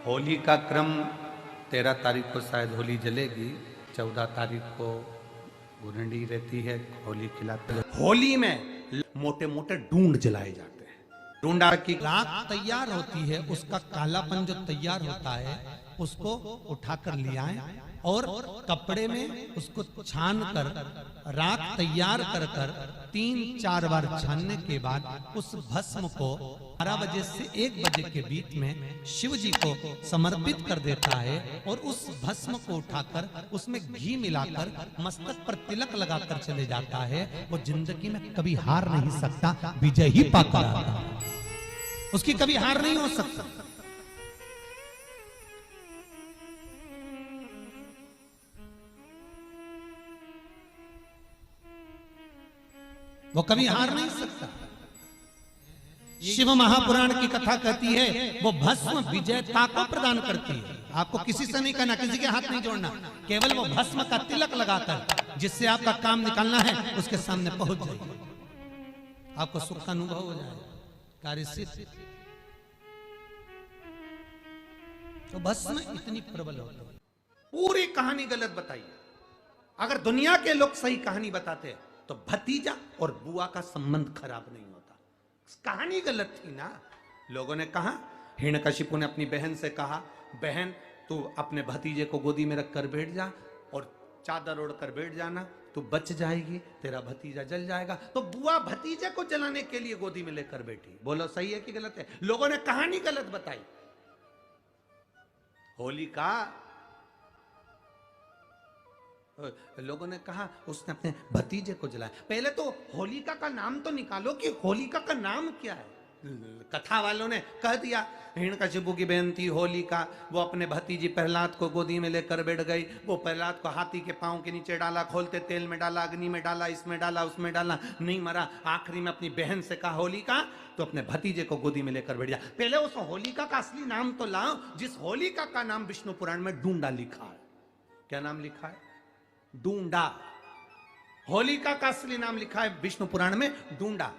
होली का क्रम 13 तारीख को शायद होली जलेगी, 14 तारीख को गुरंडी रहती है, होली खिलाते हैं। होली में मोटे मोटे ढूंढ जलाए जाते हैं। ढूंढा की राख तैयार होती है, उसका कालापन जो तैयार होता है उसको उठाकर ले आए और कपड़े में उसको छान कर राख तैयार कर 3-4 बार छानने के बाद उस भस्म को 12 बजे से 1 बजे के बीच में शिव जी को समर्पित कर देता है और उस भस्म को उठाकर उसमें घी मिलाकर मस्तक पर तिलक लगाकर चले जाता है। वो जिंदगी में कभी हार नहीं सकता, विजय ही पाकर आता है, उसकी कभी हार नहीं हो सकता। वो कभी हार नहीं सकता। शिव महापुराण की कथा कहती है वो भस्म विजयता को प्रदान करती है। आपको किसी से नहीं कहना, किसी के हाथ नहीं जोड़ना, केवल वो भस्म का तिलक लगाकर जिससे आपका काम निकालना है उसके सामने पहुंच जाइए, आपको सुख का अनुभव हो जाएगा, कार्य सिद्ध। तो भस्म इतनी प्रबल होती है। पूरी कहानी गलत बताई। अगर दुनिया के लोग सही कहानी बताते तो भतीजा और बुआ का संबंध खराब नहीं होता। कहानी गलत थी ना। लोगों ने कहा, हिरण्यकशिपु ने अपनी बहन से कहा, बहन तू अपने भतीजे को गोदी में रख कर बैठ जा और चादर ओढ़ कर बैठ जाना, तू बच जाएगी, तेरा भतीजा जल जाएगा। तो बुआ भतीजे को जलाने के लिए गोदी में लेकर बैठी। बोलो सही है कि गलत है? लोगों ने कहानी गलत बताई। होली का लोगों ने कहा उसने अपने भतीजे को जलाया। पहले तो होलिका का नाम तो निकालो कि होलिका का नाम क्या है। कथा वालों ने कह दिया हिरण्यकशिपु की बहन थी होलिका, वो अपने भतीजी प्रहलाद को गोदी में लेकर बैठ गई। वो प्रहलाद को हाथी के पांव के नीचे डाला, खोलते तेल में डाला, अग्नि में डाला, इसमें डाला, उसमें डाला, नहीं मरा। आखिरी में अपनी बहन से कहा होलिका तो अपने भतीजे को गोदी में लेकर बैठ जा। पहले उस होलिका का असली नाम तो लाओ, जिस होलिका का नाम विष्णु पुराण में ढूंढा लिखा है। क्या नाम लिखा है? ढूंढा। होलिका का असली नाम लिखा है विष्णु पुराण में ढूंढा।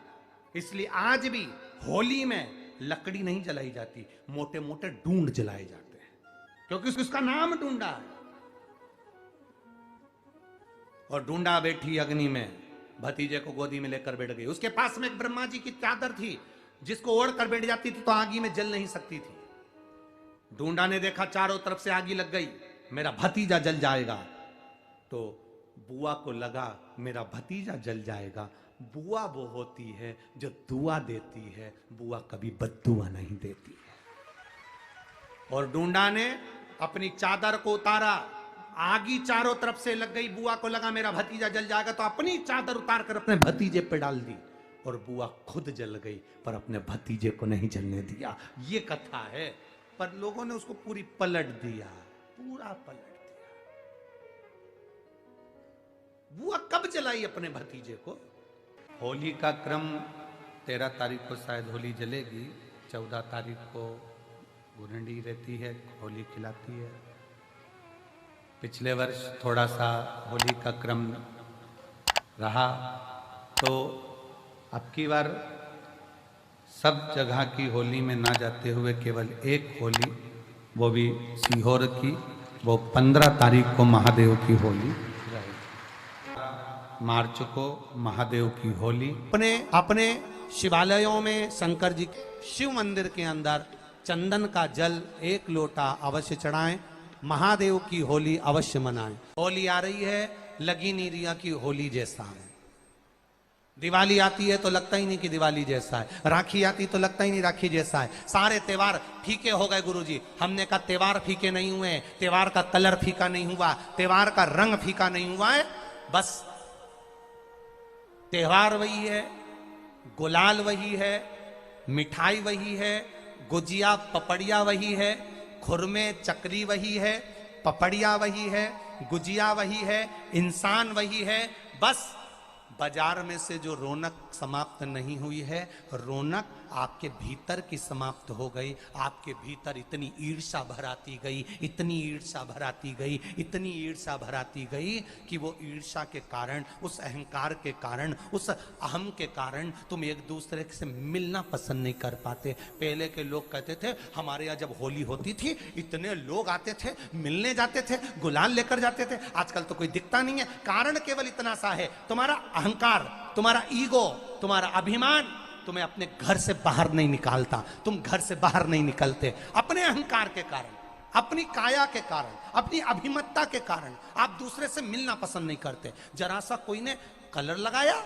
इसलिए आज भी होली में लकड़ी नहीं जलाई जाती, मोटे मोटे ढूंढ जलाए जाते हैं, क्योंकि उसका नाम ढूंढा है। और ढूंढा बैठी अग्नि में, भतीजे को गोदी में लेकर बैठ गई। उसके पास में एक ब्रह्मा जी की चादर थी, जिसको ओढ़ कर बैठ जाती थी तो आगी में जल नहीं सकती थी। ढूंढा ने देखा चारों तरफ से आगी लग गई, मेरा भतीजा जल जाएगा। तो बुआ को लगा मेरा भतीजा जल जाएगा। बुआ वो होती है जो दुआ देती है, बुआ कभी बद्दुआ नहीं देती है। और ढूंढा ने अपनी चादर को उतारा, आगी चारों तरफ से लग गई। बुआ को लगा मेरा भतीजा जल जाएगा, तो अपनी चादर उतार कर अपने भतीजे पे डाल दी और बुआ खुद जल गई, पर अपने भतीजे को नहीं जलने दिया। ये कथा है, पर लोगों ने उसको पूरी पलट दिया, पूरा पलट। बुआ कब जलाई अपने भतीजे को? होली का क्रम 13 तारीख को शायद होली जलेगी, 14 तारीख को गुरंडी रहती है, होली खिलाती है। पिछले वर्ष थोड़ा सा होली का क्रम रहा, तो अब की बार सब जगह की होली में ना जाते हुए केवल एक होली, वो भी सीहोर की, वो 15 तारीख को महादेव की होली, मार्च को महादेव की होली। अपने शिवालयों में शंकर जी शिव मंदिर के अंदर चंदन का जल 1 लोटा अवश्य चढ़ाएं, महादेव की होली अवश्य मनाएं। होली आ रही है, लगी नहीं रिया की होली जैसा है। दिवाली आती है तो लगता ही नहीं कि दिवाली जैसा है, राखी आती तो लगता ही नहीं राखी जैसा है। सारे त्योहार फीके हो गए गुरुजी। हमने कहा त्योहार फीके नहीं हुए, त्योहार का कलर फीका नहीं हुआ, त्योहार का रंग फीका नहीं हुआ है, बस त्योहार वही है, गुलाल वही है, मिठाई वही है, गुजिया पपड़िया वही है, खुरमे चकरी वही है, पपड़िया वही है, गुजिया वही है, इंसान वही है। बस बाजार में से जो रौनक समाप्त नहीं हुई है, रौनक आपके भीतर की समाप्त हो गई। आपके भीतर इतनी ईर्ष्या भराती गई, इतनी ईर्ष्या भराती गई, इतनी ईर्ष्या भराती गई कि वो ईर्ष्या के कारण, उस अहंकार के कारण, उस अहम के कारण तुम एक दूसरे से मिलना पसंद नहीं कर पाते। पहले के लोग कहते थे हमारे यहाँ जब होली होती थी इतने लोग आते थे, मिलने जाते थे, गुलाल लेकर जाते थे। आजकल तो कोई दिखता नहीं है। कारण केवल इतना सा है, तुम्हारा अहंकार, तुम्हारा ईगो, तुम्हारा अभिमान तुम्हें अपने घर से बाहर नहीं निकालता। तुम घर से बाहर नहीं निकलते अपने अहंकार के कारण, अपनी काया के कारण, अपनी अभिमतता के कारण। आप दूसरे से मिलना पसंद नहीं करते। जरा सा कोई ने कलर लगाया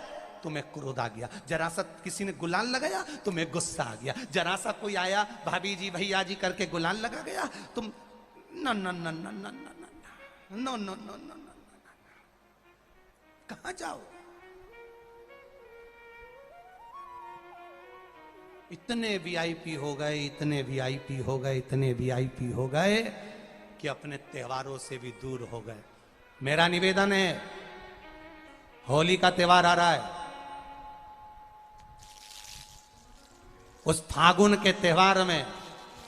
तुम्हें क्रोध आ गया, जरा सा किसी ने गुलाल लगाया तुम्हें गुस्सा आ गया, जरा सा कोई आया भाभी जी भैया जी करके गुलाल लगा गया, तुम न न न न न न नो नो नो नो, कहां जाओ? इतने वीआईपी हो गए, इतने वीआईपी हो गए, इतने वीआईपी हो गए कि अपने त्योहारों से भी दूर हो गए। मेरा निवेदन है, होली का त्योहार आ रहा है, उस फागुन के त्योहार में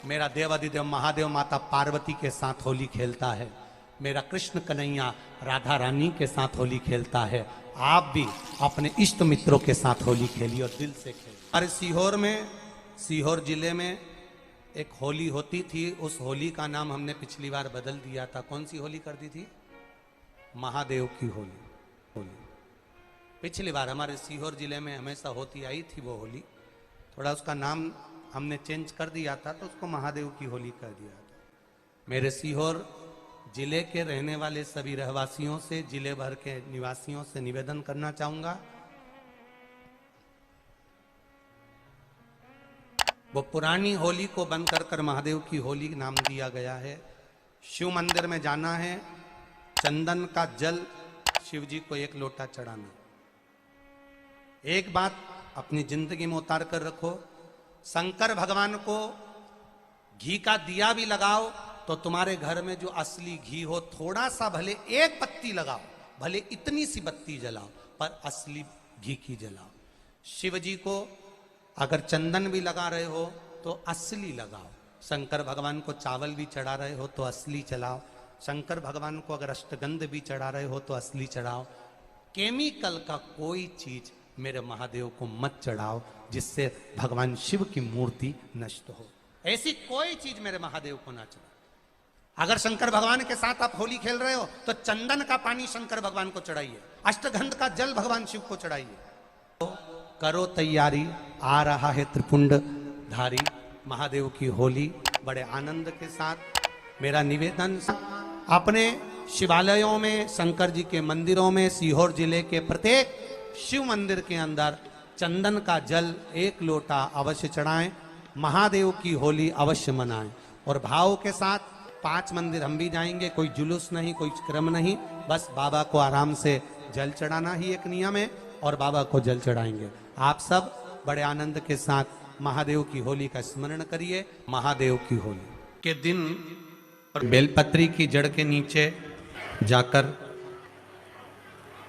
मेरा देवाधिदेव महादेव माता पार्वती के साथ होली खेलता है, मेरा कृष्ण कन्हैया राधा रानी के साथ होली खेलता है। आप भी अपने इष्ट मित्रों के साथ होली खेलिए और दिल से खेलिए। अरे सीहोर में, सीहोर जिले में एक होली होती थी। उस होली का नाम हमने पिछली बार बदल दिया था। कौन सी होली कर दी थी? महादेव की होली। पिछली बार हमारे सीहोर जिले में हमेशा होती आई थी वो होली, थोड़ा उसका नाम हमने चेंज कर दिया था तो उसको महादेव की होली कर दिया था। मेरे सीहोर जिले के रहने वाले सभी रहवासियों से, जिले भर के निवासियों से निवेदन करना चाहूंगा, वो पुरानी होली को बंद कर महादेव की होली नाम दिया गया है। शिव मंदिर में जाना है, चंदन का जल शिव जी को 1 लोटा चढ़ाना। एक बात अपनी जिंदगी में उतार कर रखो, शंकर भगवान को घी का दिया भी लगाओ तो तुम्हारे घर में जो असली घी हो, थोड़ा सा भले 1 पत्ती लगाओ, भले इतनी सी बत्ती जलाओ, पर असली घी की जलाओ। शिव जी को अगर चंदन भी लगा रहे हो तो असली लगाओ। शंकर भगवान को चावल भी चढ़ा रहे हो तो असली चलाओ। शंकर भगवान को अगर अष्टगंध भी चढ़ा रहे हो तो असली चढ़ाओ। केमिकल का कोई चीज मेरे महादेव को मत चढ़ाओ जिससे भगवान शिव की मूर्ति नष्ट हो। ऐसी कोई चीज मेरे महादेव को ना चढ़ाओ। अगर शंकर भगवान के साथ आप होली खेल रहे हो तो चंदन का पानी शंकर भगवान को चढ़ाइए, अष्टगंध का जल भगवान शिव को चढ़ाइए। तो करो तैयारी, आ रहा है त्रिपुंड धारी महादेव की होली। बड़े आनंद के साथ मेरा निवेदन, अपने शिवालयों में, शंकर जी के मंदिरों में, सीहोर जिले के प्रत्येक शिव मंदिर के अंदर चंदन का जल 1 लोटा अवश्य चढ़ाएं, महादेव की होली अवश्य मनाएं। और भाव के साथ 5 मंदिर हम भी जाएंगे, कोई जुलूस नहीं, कोई क्रम नहीं, बस बाबा को आराम से जल चढ़ाना ही एक नियम है और बाबा को जल चढ़ाएंगे। आप सब बड़े आनंद के साथ महादेव की होली का स्मरण करिए। महादेव की होली के दिन बेलपत्री की जड़ के नीचे जाकर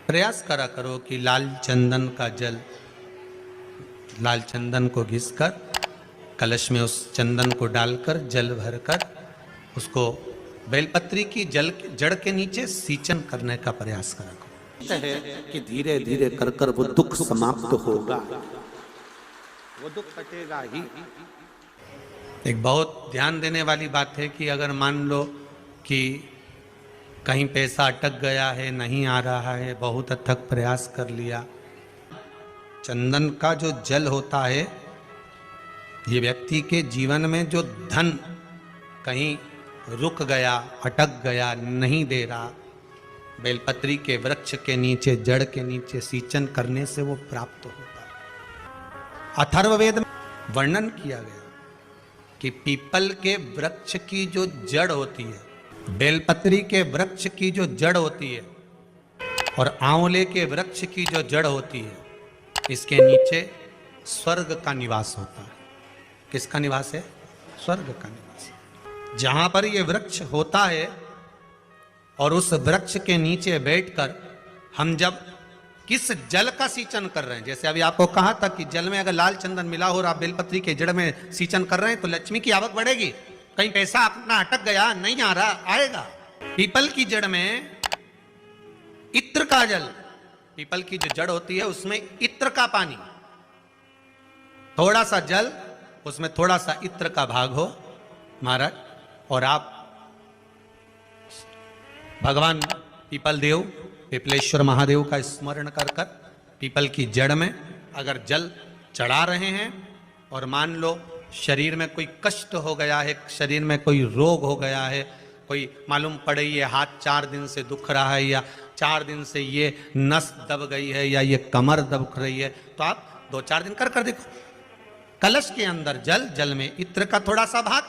प्रयास करा करो कि लाल चंदन का जल, लाल चंदन को घिसकर कलश में उस चंदन को डालकर जल भरकर उसको बेलपत्री की जड़ के नीचे सींचन करने का प्रयास करा करो। है कि धीरे धीरे कर कर वो दुख समाप्त होगा, वो दुख कटेगा ही। एक बहुत ध्यान देने वाली बात है कि अगर मान लो कि कहीं पैसा अटक गया है, नहीं आ रहा है, बहुत अथक प्रयास कर लिया, चंदन का जो जल होता है ये व्यक्ति के जीवन में जो धन कहीं रुक गया, अटक गया, नहीं दे रहा, बेलपत्री के वृक्ष के नीचे, जड़ के नीचे सींचन करने से वो प्राप्त होता है। अथर्ववेद में वर्णन किया गया कि पीपल के वृक्ष की जो जड़ होती है, बेलपत्री के वृक्ष की जो जड़ होती है और आंवले के वृक्ष की जो जड़ होती है, इसके नीचे स्वर्ग का निवास होता है। किसका निवास है? स्वर्ग का निवास। जहां पर ये वृक्ष होता है और उस वृक्ष के नीचे बैठकर हम जब किस जल का सींचन कर रहे हैं। जैसे अभी आपको कहा था कि जल में अगर लाल चंदन मिला हो और आप बेलपत्री के जड़ में सींचन कर रहे हैं तो लक्ष्मी की आवक बढ़ेगी। कहीं पैसा अपना अटक गया, नहीं आ रहा, आएगा। पीपल की जड़ में इत्र का जल, पीपल की जो जड़ होती है उसमें इत्र का पानी, थोड़ा सा जल, उसमें थोड़ा सा इत्र का भाग हो महाराज, और आप भगवान पीपल देव, पिपलेश्वर महादेव का स्मरण कर कर पीपल की जड़ में अगर जल चढ़ा रहे हैं, और मान लो शरीर में कोई कष्ट हो गया है, शरीर में कोई रोग हो गया है, कोई मालूम पड़े ये हाथ 4 दिन से दुख रहा है, या 4 दिन से ये नस दब गई है, या ये कमर दब रही है, तो आप 2-4 दिन कर देखो। कलश के अंदर जल, जल में इत्र का थोड़ा सा भाग,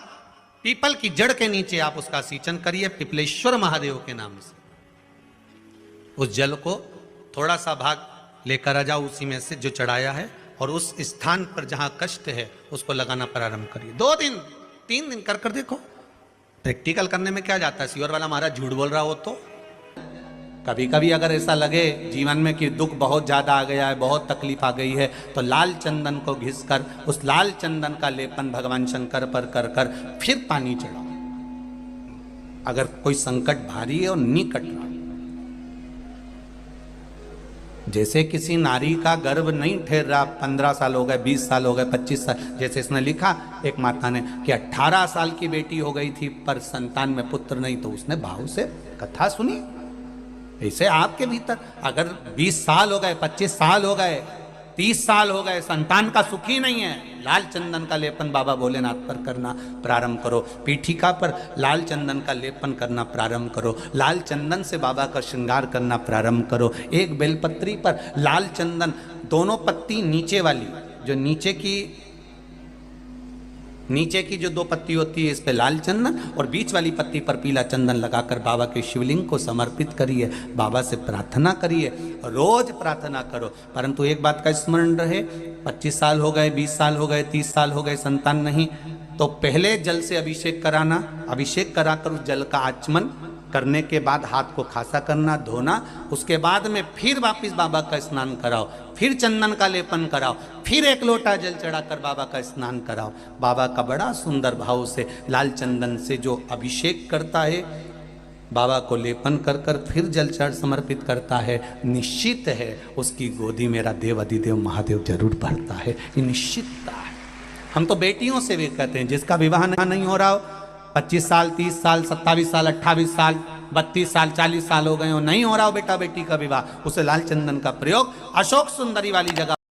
पीपल की जड़ के नीचे आप उसका सींचन करिए पिपलेश्वर महादेव के नाम से। उस जल को थोड़ा सा भाग लेकर आ जाओ उसी में से जो चढ़ाया है, और उस स्थान पर जहां कष्ट है उसको लगाना प्रारंभ करिए। 2 दिन 3 दिन कर देखो। प्रैक्टिकल करने में क्या जाता है, सीवर वाला महाराज झूठ बोल रहा हो तो। कभी कभी अगर ऐसा लगे जीवन में कि दुख बहुत ज्यादा आ गया है, बहुत तकलीफ आ गई है, तो लाल चंदन को घिसकर उस लाल चंदन का लेपन भगवान शंकर पर कर कर फिर पानी चढ़ाओ। अगर कोई संकट भारी है और निकट रहा, जैसे किसी नारी का गर्भ नहीं ठहर रहा, 15 साल हो गए, 20 साल हो गए, 25 साल, जैसे इसने लिखा एक माता ने कि 18 साल की बेटी हो गई थी पर संतान में पुत्र नहीं, तो उसने भाव से कथा सुनी। ऐसे आपके भीतर अगर 20 साल हो गए, 25 साल हो गए, 30 साल हो गए, संतान का सुख ही नहीं है, लाल चंदन का लेपन बाबा भोलेनाथ पर करना प्रारंभ करो। पीठिका पर लाल चंदन का लेपन करना प्रारंभ करो। लाल चंदन से बाबा का श्रृंगार करना प्रारंभ करो। एक बेलपत्री पर लाल चंदन, दोनों पत्ती नीचे वाली, जो नीचे की जो 2 पत्ती होती है इस पे लाल चंदन, और बीच वाली पत्ती पर पीला चंदन लगाकर बाबा के शिवलिंग को समर्पित करिए। बाबा से प्रार्थना करिए, रोज प्रार्थना करो। परंतु एक बात का स्मरण रहे, 25 साल हो गए, 20 साल हो गए, 30 साल हो गए, संतान नहीं, तो पहले जल से अभिषेक कराना, अभिषेक कराकर उस जल का आचमन करने के बाद हाथ को खासा करना, धोना, उसके बाद में फिर वापिस बाबा का स्नान कराओ, फिर चंदन का लेपन कराओ, फिर 1 लोटा जल चढ़ाकर बाबा का स्नान कराओ। बाबा का बड़ा सुंदर भाव से लाल चंदन से जो अभिषेक करता है, बाबा को लेपन कर कर फिर जल चढ़ समर्पित करता है, निश्चित है उसकी गोदी मेरा देव अधिदेव महादेव जरूर भरता है। ये निश्चितता है। हम तो बेटियों से भी कहते हैं, जिसका विवाह नहीं हो रहा हो, 25 साल, 30 साल, 27 साल, 28 साल, 32 साल, 40 साल हो गए हो, नहीं हो रहा हो बेटा बेटी का विवाह, उसे लाल चंदन का प्रयोग अशोक सुंदरी वाली जगह